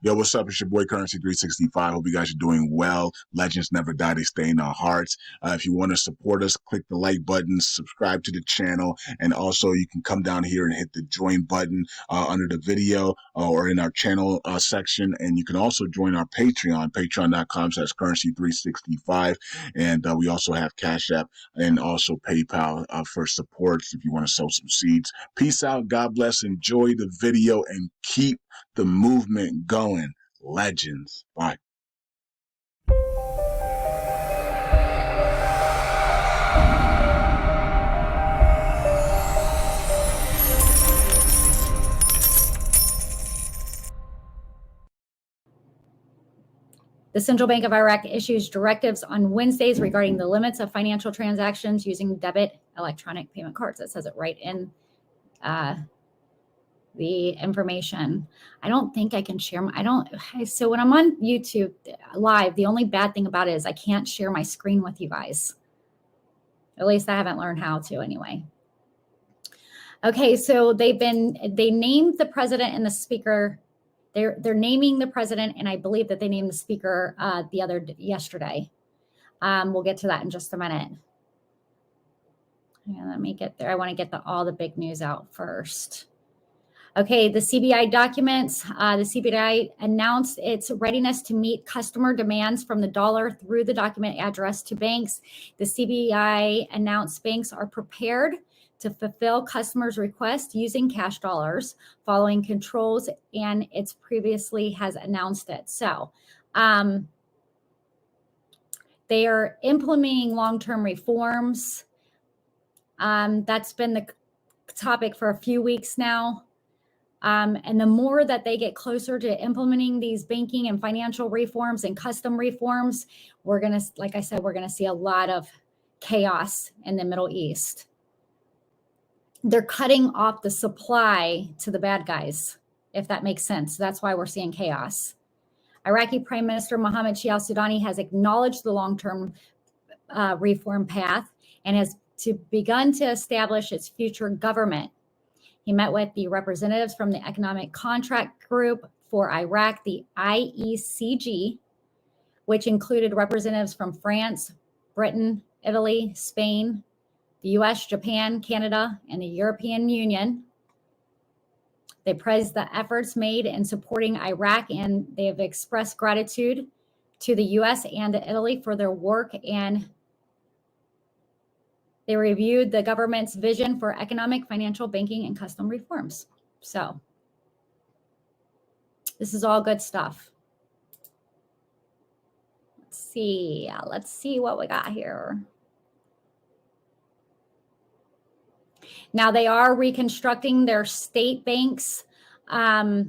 Yo, what's up? It's your boy Currency 365. Hope you guys are doing well. Legends never die, they stay in our hearts. If you want to support us, click the like button, subscribe to the channel, and also you can come down here and hit the join button under the video or in our channel section. And you can also join our Patreon, patreon.com/currency365. And we also have Cash App and also PayPal for support if you want to sow some seeds. Peace out. God bless. Enjoy the video and keep the movement going. Legends. Bye. The Central Bank of Iraq issues directives on Wednesdays regarding the limits of financial transactions using debit electronic payment cards. It says it right in the information. I don't think I can share so when I'm on YouTube live, the only bad thing about it is I can't share my screen with you guys. At least I haven't learned how to anyway. Okay, so they named the president and the speaker. They're naming the president, and I believe that they named the speaker yesterday. We'll get to that in just a minute. Yeah, let me get there. I want to get all the big news out first. Okay, the CBI documents. The CBI announced its readiness to meet customer demands from the dollar through the document addressed to banks. The CBI announced banks are prepared to fulfill customers' requests using cash dollars following controls, and it's previously has announced it. So they are implementing long-term reforms. That's been the topic for a few weeks now. And the more that they get closer to implementing these banking and financial reforms and custom reforms, like I said, we're going to see a lot of chaos in the Middle East. They're cutting off the supply to the bad guys, if that makes sense. That's why we're seeing chaos. Iraqi Prime Minister Mohammed Shia al-Sudani has acknowledged the long-term reform path and has begun to establish its future government. He met with the representatives from the Economic Contract Group for Iraq, the IECG, which included representatives from France, Britain, Italy, Spain, the US, Japan, Canada, and the European Union. They praised the efforts made in supporting Iraq, and they have expressed gratitude to the US and to Italy for their work, and they reviewed the government's vision for economic, financial, banking, and custom reforms. So this is all good stuff. Let's see what we got here. Now they are reconstructing their state banks. The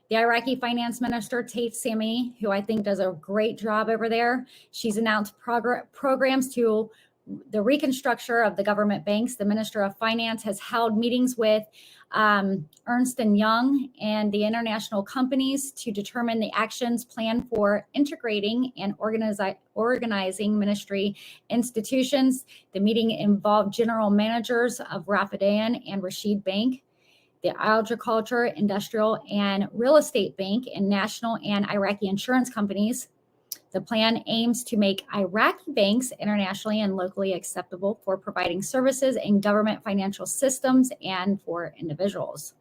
Iraqi finance minister, Tate Sami, who I think does a great job over there, she's announced programs to the reconstruction of the government banks. The Minister of Finance has held meetings with Ernst & Young and the international companies to determine the actions planned for integrating and organizing ministry institutions. The meeting involved general managers of Rafidain and Rashid Bank, the Agriculture, Industrial, and Real Estate Bank, and national and Iraqi insurance companies. The plan aims to make Iraqi banks internationally and locally acceptable for providing services in government financial systems and for individuals.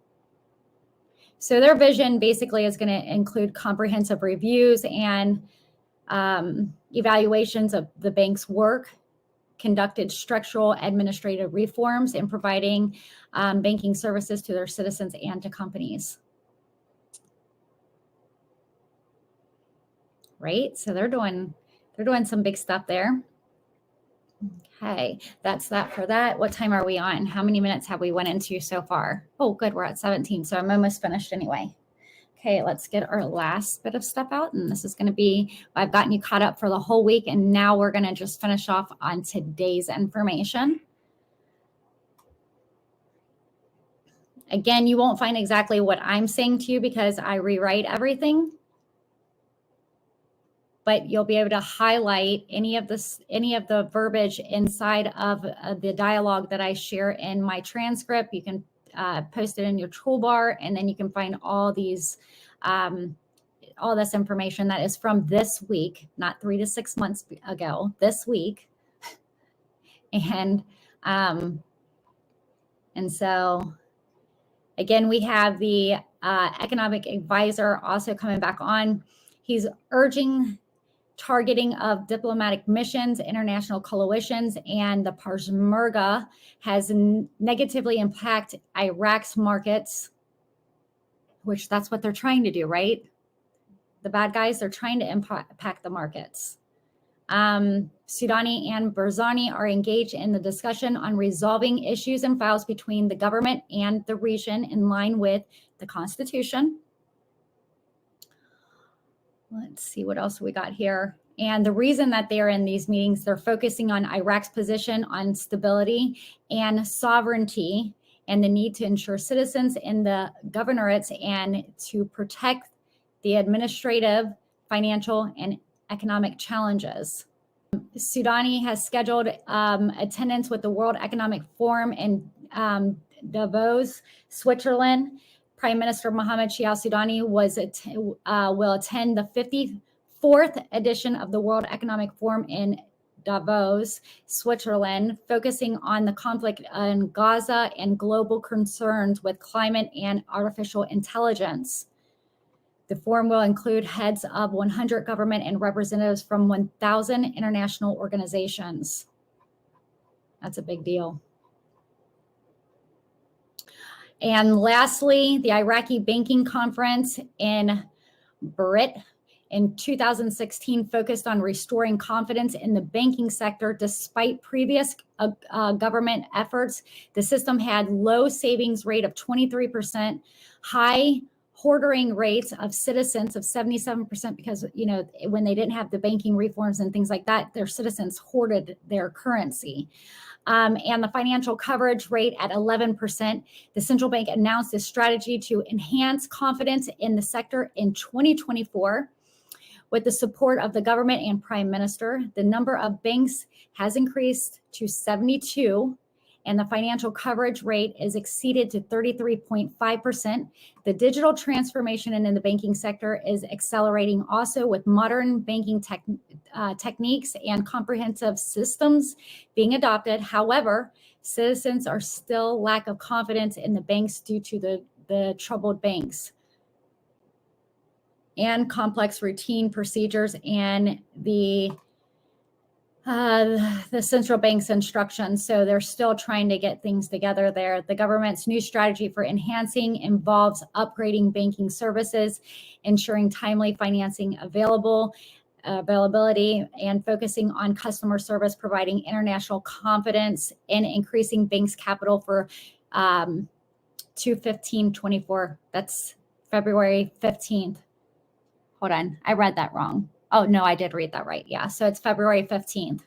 So their vision basically is going to include comprehensive reviews and evaluations of the bank's work, conducted structural administrative reforms, and providing banking services to their citizens and to companies. Right? So they're doing some big stuff there. Okay, that's that for that. What time are we on? How many minutes have we went into so far? Oh, good, we're at 17, so I'm almost finished anyway. Okay, let's get our last bit of stuff out, and this is going to be, I've gotten you caught up for the whole week, and now we're going to just finish off on today's information. Again, you won't find exactly what I'm saying to you because I rewrite everything, but you'll be able to highlight any of the verbiage inside of the dialogue that I share in my transcript. You can post it in your toolbar, and then you can find all these all this information that is from this week, not 3 to 6 months ago, this week. And so again, we have the economic advisor also coming back on. He's urging targeting of diplomatic missions, international coalitions, and the Peshmerga has negatively impacted Iraq's markets, which that's what they're trying to do, right? The bad guys, they're trying to impact the markets. Sudani and Barzani are engaged in the discussion on resolving issues and files between the government and the region in line with the Constitution. Let's see what else we got here. And the reason that they're in these meetings, they're focusing on Iraq's position on stability and sovereignty and the need to ensure citizens in the governorates and to protect the administrative, financial, and economic challenges. Sudani has scheduled attendance with the World Economic Forum in Davos, Switzerland. Prime Minister Mohammed Shia Sudani will attend the 54th edition of the World Economic Forum in Davos, Switzerland, focusing on the conflict in Gaza and global concerns with climate and artificial intelligence. The forum will include heads of 100 government and representatives from 1,000 international organizations. That's a big deal. And lastly, the Iraqi Banking Conference in Beirut in 2016 focused on restoring confidence in the banking sector. Despite previous government efforts, the system had low savings rate of 23%, high hoarding rates of citizens of 77%, because, you know, when they didn't have the banking reforms and things like that, their citizens hoarded their currency. And the financial coverage rate at 11%. The central bank announced a strategy to enhance confidence in the sector in 2024. With the support of the government and prime minister, the number of banks has increased to 72, and the financial coverage rate is exceeded to 33.5%. The digital transformation in the banking sector is accelerating also, with modern banking techniques and comprehensive systems being adopted. However, citizens are still lack of confidence in the banks due to the troubled banks and complex routine procedures and the central bank's instructions. So they're still trying to get things together there. The government's new strategy for enhancing involves upgrading banking services, ensuring timely financing availability, and focusing on customer service, providing international confidence, and increasing banks' capital for 2/15/24. That's February 15th. Hold on, I read that wrong. Oh, no, I did read that right. Yeah, so it's February 15th.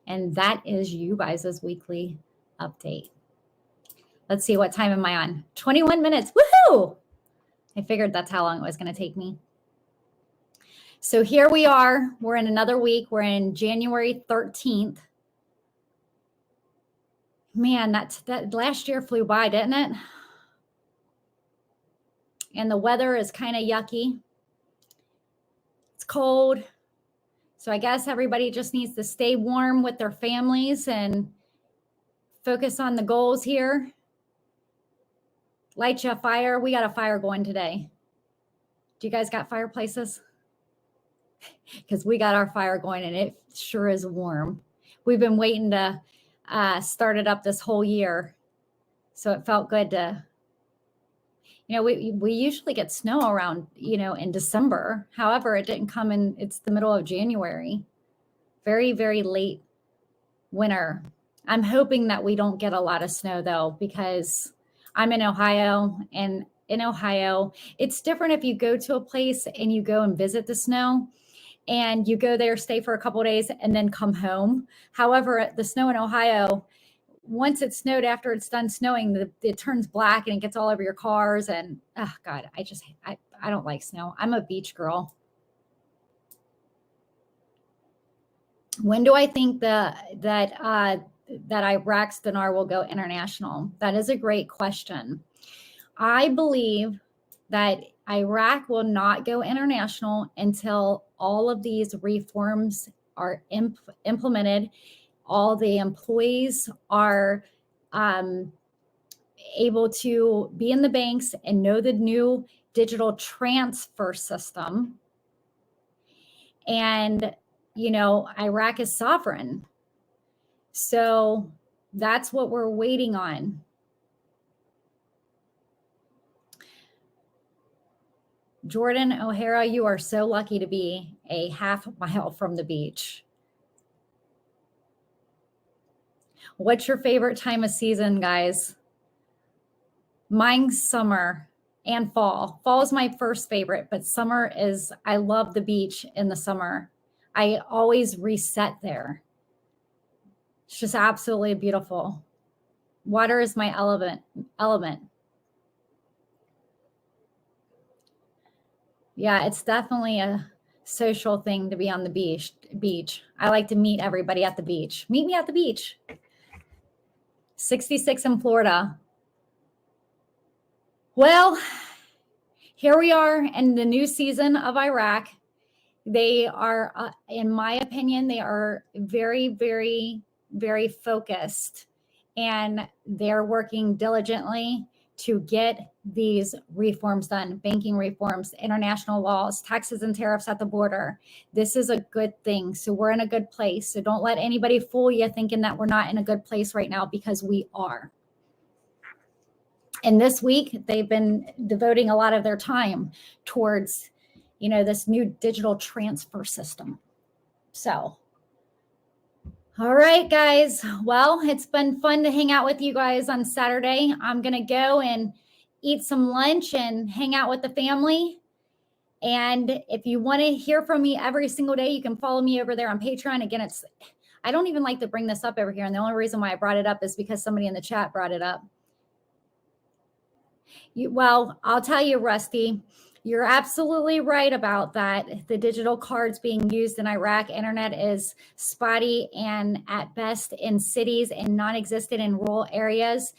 And that is you guys' weekly update. Let's see, what time am I on? 21 minutes. Woohoo! I figured that's how long it was going to take me. So here we are. We're in another week. We're in January 13th. Man, that last year flew by, didn't it? And the weather is kind of yucky. It's cold. So I guess everybody just needs to stay warm with their families and focus on the goals here. Light you a fire. We got a fire going today. Do you guys got fireplaces? Because we got our fire going and it sure is warm. We've been waiting to start it up this whole year. So it felt good to, you know, we usually get snow around, you know, in December. However, it didn't come in, it's the middle of January. Very, very late winter. I'm hoping that we don't get a lot of snow though, because I'm in Ohio, and in Ohio, it's different if you go to a place and you go and visit the snow and you go there, stay for a couple of days and then come home. However, the snow in Ohio, once it snowed, after it's done snowing, it turns black and it gets all over your cars. And oh God, I don't like snow. I'm a beach girl. When do I think that Iraq's Dinar will go international? That is a great question. I believe that Iraq will not go international until all of these reforms are implemented. All the employees are able to be in the banks and know the new digital transfer system. And, you know, Iraq is sovereign. So that's what we're waiting on. Jordan O'Hara, you are so lucky to be a half mile from the beach. What's your favorite time of season, guys? Mine's summer and fall. Fall is my first favorite, but summer is, I love the beach in the summer. I always reset there. It's just absolutely beautiful. Water is my element. Yeah, it's definitely a social thing to be on the beach. I like to meet everybody at the beach. Meet me at the beach. 66 in Florida. Well, here we are in the new season of Iraq. They are, in my opinion, they are very, very, very focused, and they're working diligently to get these reforms done, banking reforms, international laws, taxes and tariffs at the border. This is a good thing. So we're in a good place. So don't let anybody fool you thinking that we're not in a good place right now, because we are. And this week, they've been devoting a lot of their time towards, you know, this new digital transfer system. So, all right, guys. Well, it's been fun to hang out with you guys on Saturday. I'm going to go and eat some lunch and hang out with the family. And if you want to hear from me every single day, you can follow me over there on Patreon. Again, I don't even like to bring this up over here. And the only reason why I brought it up is because somebody in the chat brought it up. Well, I'll tell you, Rusty, you're absolutely right about that. The digital cards being used in Iraq, internet is spotty and at best in cities and non-existent in rural areas.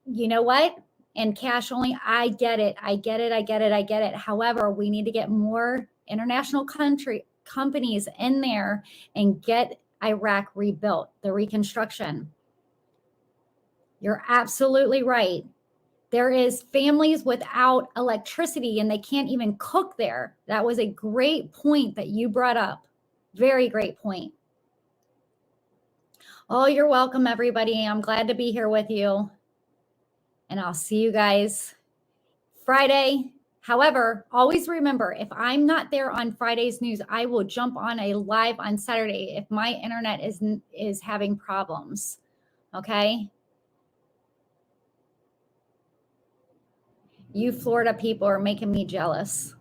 You know what? And cash only, I get it. However, we need to get more international companies in there and get Iraq rebuilt, the reconstruction. You're absolutely right. There is families without electricity and they can't even cook there. That was a great point that you brought up. Very great point. Oh, you're welcome, everybody. I'm glad to be here with you. And I'll see you guys Friday. However, always remember, if I'm not there on Friday's news, I will jump on a live on Saturday if my internet is having problems. Okay? You Florida people are making me jealous.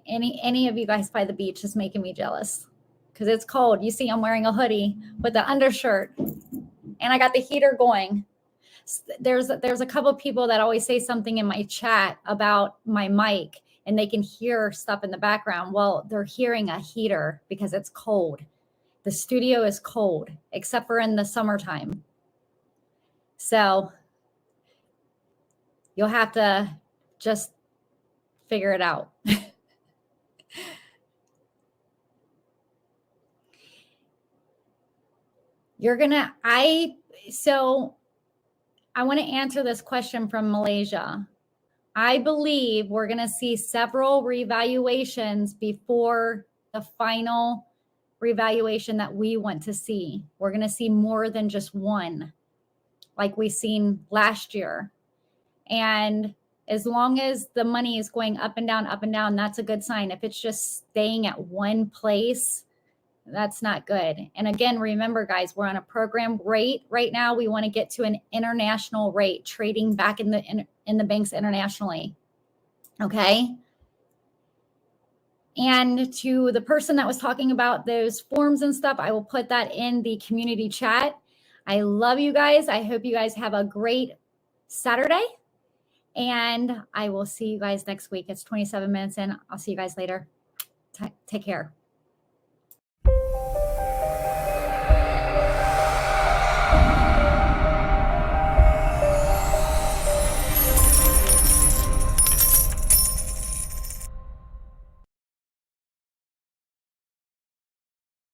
Any of you guys by the beach is making me jealous because it's cold. You see, I'm wearing a hoodie with the undershirt and I got the heater going. There's a couple of people that always say something in my chat about my mic and they can hear stuff in the background. Well, they're hearing a heater because it's cold. The studio is cold, except for in the summertime. So you'll have to just figure it out. So I want to answer this question from Malaysia. I believe we're going to see several revaluations before the final revaluation that we want to see. We're going to see more than just one, like we seen last year. And as long as the money is going up and down, that's a good sign. If it's just staying at one place, that's not good. And again, remember, guys, we're on a program rate right now. We want to get to an international rate, trading back in the banks internationally. Okay. And to the person that was talking about those forms and stuff, I will put that in the community chat. I love you guys. I hope you guys have a great Saturday. And I will see you guys next week. It's 27 minutes in. I'll see you guys later. Take care.